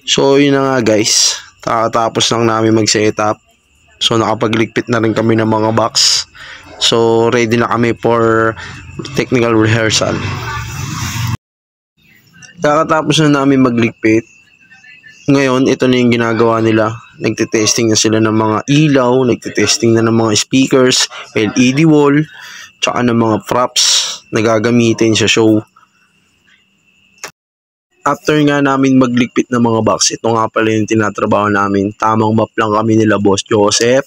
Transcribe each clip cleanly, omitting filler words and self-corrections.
So yun na nga guys, kakatapos lang namin mag-setup. So nakapagligpit na rin kami ng mga box. So ready na kami for technical rehearsal. Kakatapos na namin magligpit. Ngayon, ito na yung ginagawa nila. Nagte-testing na sila ng mga ilaw, nagte-testing na ng mga speakers, LED wall, tsaka ng mga props na gagamitin sa show. After nga namin magligpit ng mga box, ito nga pala yung tinatrabaho namin. Tamang map lang kami nila Boss Joseph.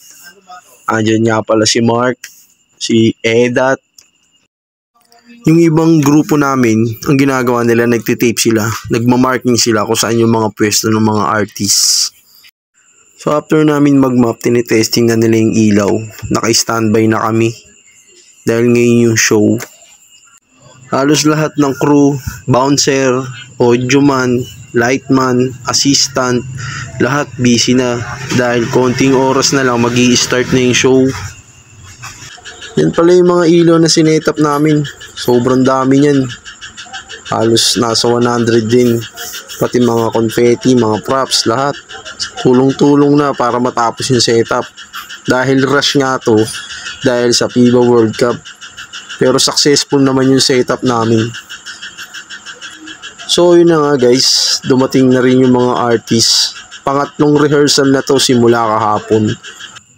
Andyan nga pala si Mark, si Edat. Yung ibang grupo namin, ang ginagawa nila, nagtitape sila, nagmamarking sila kung saan yung mga pwesto ng mga artists. So after namin mag-map, tinitesting na nila yung ilaw. Naka-standby na kami. Dahil ngayon yung show. Halos lahat ng crew, bouncer, audioman, lightman, assistant, lahat busy na. Dahil konting oras na lang mag-i-start na yung show. Yan pala yung mga ilaw na sinetap namin. Sobrang dami niyan. Halos nasa 100 din. Pati mga confetti, mga props, lahat. Tulong-tulong na para matapos yung setup. Dahil rush nga to. Dahil sa FIBA World Cup. Pero successful naman yung setup namin. So yun na nga guys. Dumating na rin yung mga artists. Pangatlong rehearsal na to simula kahapon.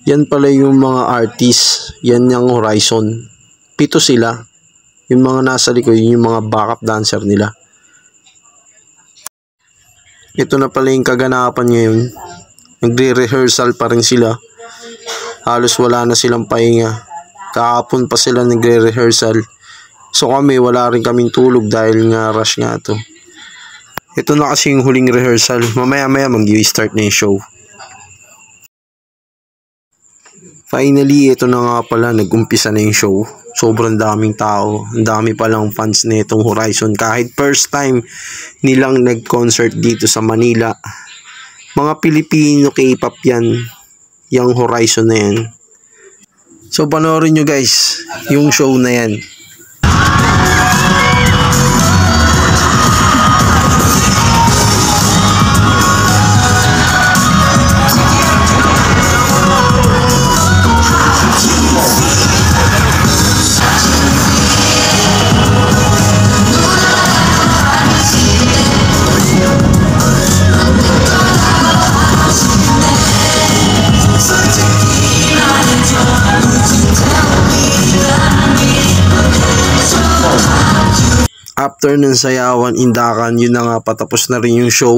Yan pala yung mga artists. Yan yung Horizon. 7 sila. Yung mga nasa likod, yung mga backup dancer nila. Ito na pala yung kaganapan ngayon. Nagre-rehearsal pa rin sila. Halos wala na silang pahinga. Kahapon pa sila nagre-rehearsal. So kami, wala rin kaming tulog dahil nga rush nga to. Ito na kasi yung huling rehearsal. Mamaya-maya mag-i-start na yung show. Finally, ito na nga pala, nag-umpisa na yung show. Sobrang daming tao. Ang dami palang fans na itong Horizon. Kahit first time nilang nag-concert dito sa Manila. Mga Pilipino K-pop yan. Yung Horizon na yan. So, panoorin nyo guys, yung show na yan. After ng sayawan, indakan, yun na nga, patapos na rin yung show.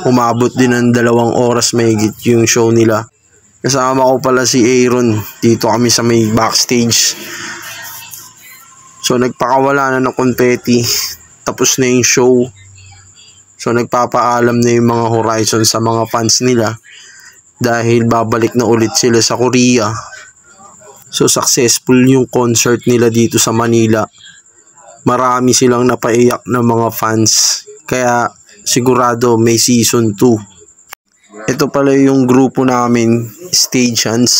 Umabot din ng 2 oras mahigit yung show nila. Kasama ko pala si Aaron. Dito kami sa may backstage. So nagpakawala na ng confetti. Tapos na yung show. So nagpapaalam na yung mga Horizon sa mga fans nila. Dahil babalik na ulit sila sa Korea. So successful yung concert nila dito sa Manila. Marami silang napaiyak ng mga fans. Kaya sigurado may season 2. Ito pala yung grupo namin, Stage Hands,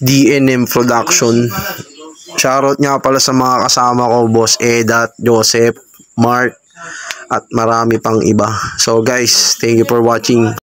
DNM Production. Shoutout nga pala sa mga kasama ko, Boss Edat, Joseph, Mark, at marami pang iba. So guys, thank you for watching.